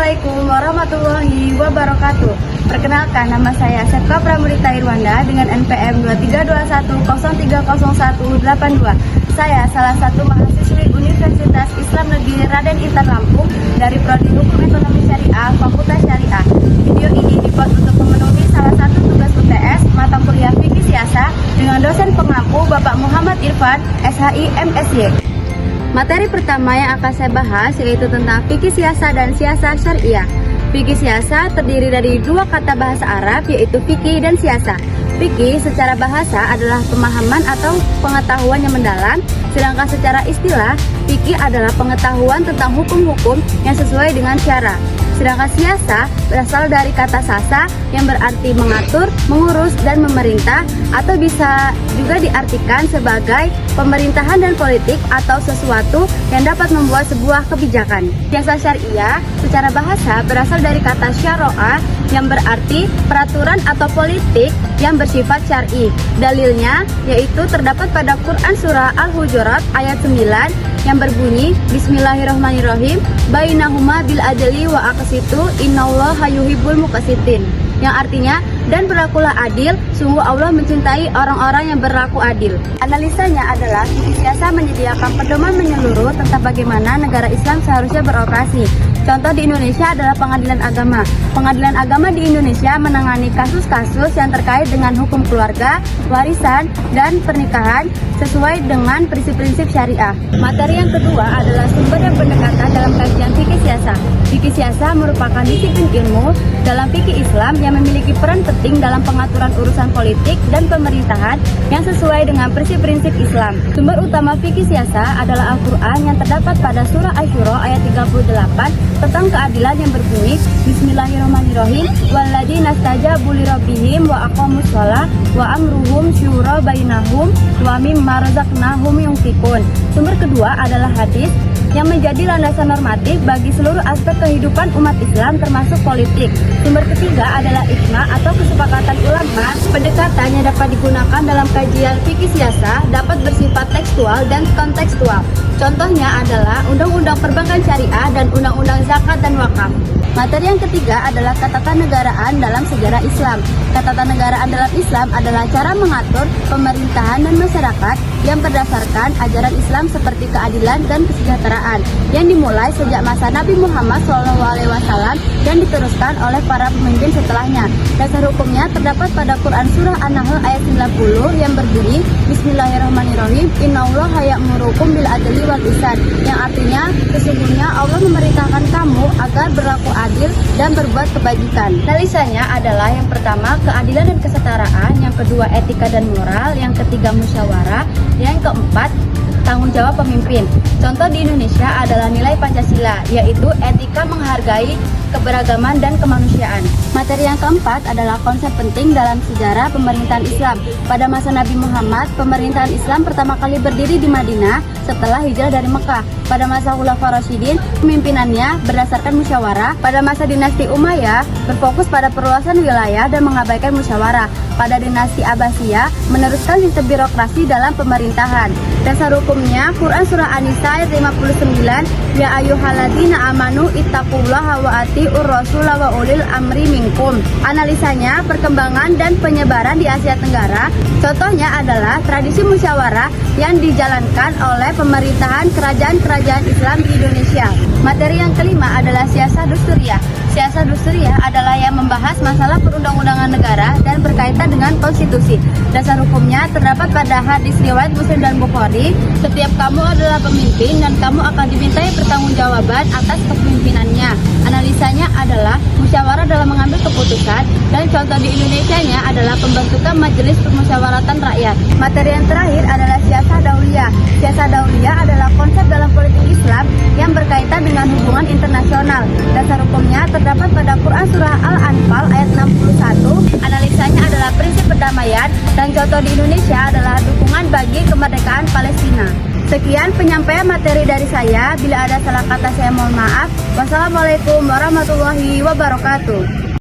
Assalamualaikum warahmatullahi wabarakatuh. Perkenalkan, nama saya Sepka Pramudita Irwanda dengan NPM 2321030182. Saya salah satu mahasiswi Universitas Islam Negeri Raden Intan Lampung dari Prodi Hukum Ekonomi Syariah, Fakultas Syariah. Video ini dibuat untuk memenuhi salah satu tugas UTS mata kuliah Fikih Siasa dengan dosen pengampu Bapak Muhammad Irfan, SHI MSy. Materi pertama yang akan saya bahas yaitu tentang fikih siasa dan siasa syariah. Fikih siasa terdiri dari dua kata bahasa Arab yaitu fikih dan siasa. Fikih secara bahasa adalah pemahaman atau pengetahuan yang mendalam, sedangkan secara istilah, fikih adalah pengetahuan tentang hukum-hukum yang sesuai dengan syara. Sedangkan siasa berasal dari kata sasa yang berarti mengatur, mengurus, dan memerintah, atau bisa juga diartikan sebagai pemerintahan dan politik atau sesuatu yang dapat membuat sebuah kebijakan. Siasa syariah secara bahasa berasal dari kata syara'a yang berarti peraturan atau politik yang bersifat syar'i. Dalilnya yaitu terdapat pada Quran surah Al-Hujurat ayat 9 yang berbunyi Bismillahirrahmanirrahim bainahuma bil adli wa aqsitu innallaha yuhibbul muqsitin, yang artinya dan berlakulah adil, sungguh Allah mencintai orang-orang yang berlaku adil. Analisanya adalah fikih siasa menyediakan pedoman menyeluruh tentang bagaimana negara Islam seharusnya beroperasi. Contoh di Indonesia adalah pengadilan agama. Pengadilan agama di Indonesia menangani kasus-kasus yang terkait dengan hukum keluarga, warisan, dan pernikahan sesuai dengan prinsip-prinsip syariah. Materi yang kedua adalah sumber dan pendekatan dalam kajian fikih siasa. Fikih siasa merupakan disiplin ilmu dalam fikih Islam yang memiliki peran penting dalam pengaturan urusan politik dan pemerintahan yang sesuai dengan prinsip-prinsip Islam. Sumber utama fikih siasa adalah Al-Quran yang terdapat pada surah Asy-Syura ayat 38 tentang keadilan yang berbunyi Bismillahirrahmanirrahim walladzina stajabu lirabbihim wa aqamus shalah wa amruhum syura bainahum wa mimma razaqnahum yunfiqun. Sumber kedua adalah hadis yang menjadi landasan normatif bagi seluruh aspek kehidupan umat Islam termasuk politik. Sumber ketiga adalah ijma atau kesepakatan ulama. Pendekatan yang dapat digunakan dalam kajian fikih siasa dapat bersifat tekstual dan kontekstual. Contohnya adalah Undang-Undang Perbankan Syariah dan Undang-Undang Zakat dan Wakaf. Materi yang ketiga adalah ketatanegaraan dalam sejarah Islam. Ketatanegaraan dalam Islam adalah cara mengatur pemerintahan dan masyarakat yang berdasarkan ajaran Islam seperti keadilan dan kesejahteraan yang dimulai sejak masa Nabi Muhammad SAW dan diteruskan oleh para pemimpin setelahnya. Dasar hukumnya terdapat pada Quran surah An-Nahl ayat 90 yang berbunyi Bismillahirrahmanirrahim innallaha ya'murukum bil adli wal ihsan, yang artinya sesungguhnya Allah memerintahkan kamu agar berlaku adil dan berbuat kebajikan. Analisanya adalah yang pertama keadilan dan kesetaraan, yang kedua etika dan moral, yang ketiga musyawarah, yang keempat tanggung jawab pemimpin. Contoh di Indonesia adalah nilai Pancasila, yaitu etika menghargai keberagaman dan kemanusiaan. Materi yang keempat adalah konsep penting dalam sejarah pemerintahan Islam. Pada masa Nabi Muhammad, pemerintahan Islam pertama kali berdiri di Madinah setelah hijrah dari Mekah. Pada masa Khulafaur Rasyidin, pemimpinannya berdasarkan musyawarah. Pada masa dinasti Umayyah, berfokus pada perluasan wilayah dan mengabaikan musyawarah. Pada dinasti Abbasiyah, meneruskan sistem birokrasi dalam pemerintahan. Dasar hukumnya, Quran surah An-Nisa ayat 59, Ya ayyuhalladzina amanu ittaqullaha wa atiur rasula wa ulil amri minkum. Analisanya, perkembangan dan penyebaran di Asia Tenggara. Contohnya adalah tradisi musyawarah yang dijalankan oleh pemerintahan kerajaan-kerajaan Islam di Indonesia. Materi yang kelima adalah siasa dusturiyah. Siasa dusturiyah adalah yang membahas masalah perundang-undangan negara dan berkaitan dengan konstitusi. Dasar hukumnya terdapat pada hadis riwayat Muslim dan Bukhari, setiap kamu adalah pemimpin dan kamu akan dimintai pertanggungjawaban atas kepemimpinannya. Analisanya adalah musyawarah dalam mengambil keputusan, dan contoh di Indonesianya adalah pembentukan Majelis Permusyawaratan Rakyat. Materi yang terakhir adalah siasa dauliyah. Siasa dauliyah adalah konsep dalam politik Islam yang berkaitan dengan hubungan internasional. Dasar hukumnya terdapat pada Quran surah Al-Anfal ayat 61. Analisanya adalah prinsip perdamaian, dan contoh di Indonesia adalah dukungan bagi kemerdekaan Palestina. Sekian penyampaian materi dari saya. Bila ada salah kata saya mohon maaf. Wassalamualaikum warahmatullahi wabarakatuh.